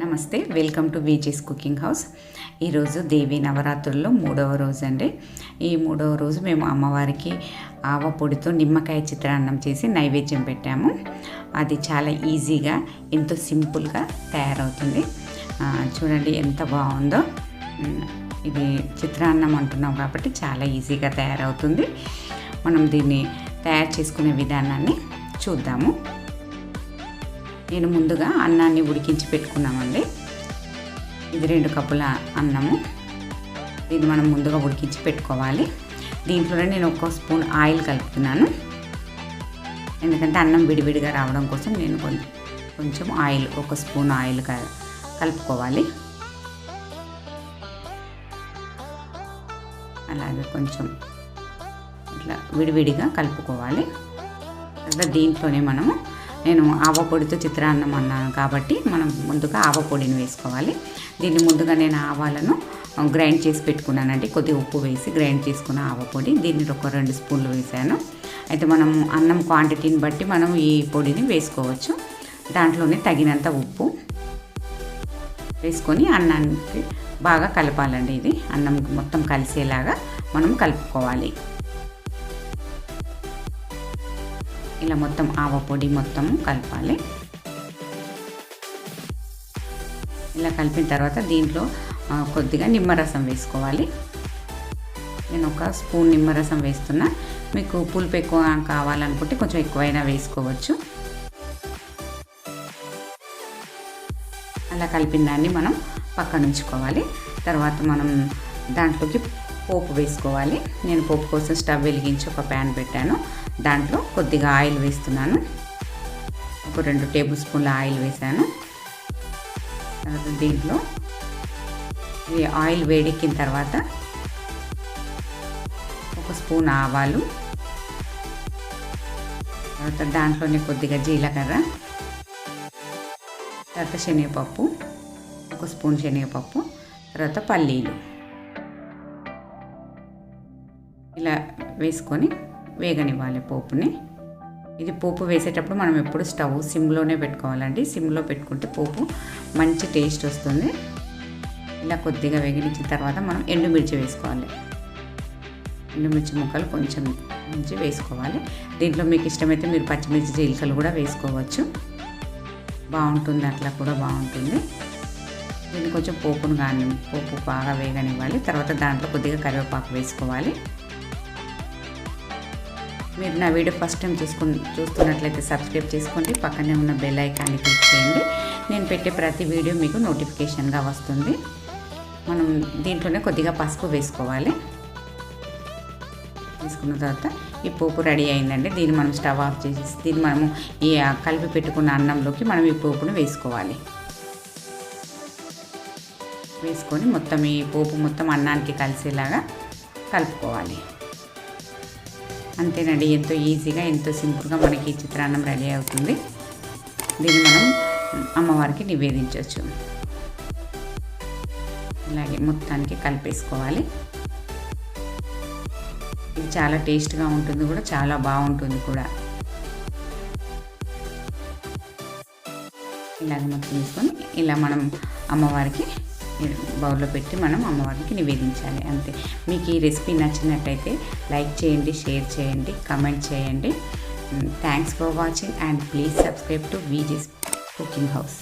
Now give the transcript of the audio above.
నమస్తే, welcome to Viji's cooking house. ఈరోజు దేవి నవరాత్రుల్లో 3వ రోజు అండి. ఈ 3వ రోజు మేము అమ్మవారికి ఆవ పొడితో నిమ్మకాయ చిత్రాన్నం చేసి నైవేద్యం పెట్టాము. అది చాలా ఈజీగా ఎంతో సింపుల్గా తయారవుతుంది. చూడండి ఎంత బాగుందో. ఇది చిత్రాన్నం అంటున్నాం కాబట్టి చాలా ఈజీగా తయారవుతుంది. మనం దీన్ని తయారు చేసుకునే విధానాన్ని చూద్దాము. నేను ముందుగా అన్నాన్ని ఉడికించి పెట్టుకున్నామండి. ఇది 2 కప్పుల అన్నము. ఇది మనం ముందుగా ఉడికించి పెట్టుకోవాలి. దీంట్లోనే నేను 1 స్పూన్ ఆయిల్ కలుపుతున్నాను. ఎందుకంటే అన్నం విడివిడిగా రావడం కోసం నేను కొంచెం ఆయిల్ 1 స్పూన్ ఆయిల్ కలుపుకోవాలి. అలాగే కొంచెం ఇట్లా విడివిడిగా కలుపుకోవాలి. దీంట్లోనే నేను ఆవ పొడితో చిత్రాన్నం అన్నాను కాబట్టి మనం ముందుగా ఆవ పొడిని వేసుకోవాలి. దీన్ని ముందుగా నేను ఆవాలను గ్రైండ్ చేసి పెట్టుకున్నానండి. కొద్దిగా ఉప్పు వేసి గ్రైండ్ చేసుకున్న ఆవ పొడి, దీన్ని ఒక 2 స్పూన్లు వేసాను. అయితే మనం అన్నం క్వాంటిటీని బట్టి మనం ఈ పొడిని వేసుకోవచ్చు. దాంట్లోనే తగినంత ఉప్పు వేసుకొని అన్నానికి బాగా కలపాలండి. ఇది అన్నం మొత్తం కలిసేలాగా మనం కలుపుకోవాలి. ఇలా మొత్తం ఆవ పొడి మొత్తం కలపాలి. ఇలా కలిపిన తర్వాత దీంట్లో కొద్దిగా నిమ్మరసం వేసుకోవాలి. నేను 1 స్పూన్ నిమ్మరసం వేస్తున్నా. మీకు పులుపు ఎక్కువ కావాలనుకుంటే కొంచెం ఎక్కువైనా వేసుకోవచ్చు. అలా కలిపిన దాన్ని మనం పక్కన ఉంచుకోవాలి. తర్వాత మనం దాంట్లోకి పోపు వేసుకోవాలి. నేను పోపు కోసం స్టవ్ వెలిగించి ఒక ప్యాన్ పెట్టాను. దాంట్లో కొద్దిగా ఆయిల్ వేస్తున్నాను. ఒక 2 టేబుల్ స్పూన్ల ఆయిల్ వేసాను. తర్వాత దీంట్లో ఈ ఆయిల్ వేడెక్కిన తర్వాత 1 స్పూన్ ఆవాలు, తర్వాత దాంట్లోనే కొద్దిగా జీలకర్ర, తర్వాత శనగపప్పు, 1 స్పూన్ శనగపప్పు, తర్వాత పల్లీలు ఇలా వేసుకొని వేగనివ్వాలి పోపుని. ఇది పోపు వేసేటప్పుడు మనం ఎప్పుడు స్టవ్ సిమ్లోనే పెట్టుకోవాలండి. సిమ్లో పెట్టుకుంటే పోపు మంచి టేస్ట్ వస్తుంది. ఇలా కొద్దిగా వేగనిచ్చిన తర్వాత మనం ఎండుమిర్చి వేసుకోవాలి. ఎండుమిర్చి ముక్కలు కొంచెం మంచి వేసుకోవాలి. దీంట్లో మీకు ఇష్టమైతే మీరు పచ్చిమిర్చి జీలకలు కూడా వేసుకోవచ్చు. బాగుంటుంది, అట్లా కూడా బాగుంటుంది. దీన్ని కొంచెం పోపు బాగా వేగనివ్వాలి. తర్వాత దాంట్లో కొద్దిగా కరివేపాకు వేసుకోవాలి. మీరు నా వీడియో ఫస్ట్ టైం చూస్తున్నట్లయితే సబ్స్క్రైబ్ చేసుకోండి. పక్కనే ఉన్న బెల్ ఐకాన్ని క్లిక్ చేయండి. నేను పెట్టే ప్రతి వీడియో మీకు నోటిఫికేషన్గా వస్తుంది. మనం దీంట్లోనే కొద్దిగా పసుపు వేసుకోవాలి. వేసుకున్న తర్వాత ఈ పోపు రెడీ అయిందండి. దీన్ని మనం స్టవ్ ఆఫ్ చేసి దీన్ని మనము ఈ కలిపి పెట్టుకున్న అన్నంలోకి మనం ఈ పోపును వేసుకోవాలి. వేసుకొని మొత్తం ఈ పోపు మొత్తం అన్నానికి కలిసేలాగా కలుపుకోవాలి. అంతేనండి, ఎంతో ఈజీగా ఎంతో సింపుల్గా మనకి చిత్రాన్నం రెడీ అవుతుంది. దీన్ని మనం అమ్మవారికి నివేదించవచ్చు. ఇలాగే మొత్తానికి కలిపేసుకోవాలి. ఇది చాలా టేస్ట్గా ఉంటుంది కూడా, చాలా బాగుంటుంది కూడా. ఇలాగ మొత్తం తీసుకొని ఇలా మనం అమ్మవారికి బౌల్లో పెట్టి మనం అమ్మవారికి నివేదించాలి. అంతే. మీకు ఈ రెసిపీ నచ్చినట్టయితే లైక్ చేయండి, షేర్ చేయండి, కమెంట్ చేయండి. Thanks for watching and please subscribe to Viji's cooking house.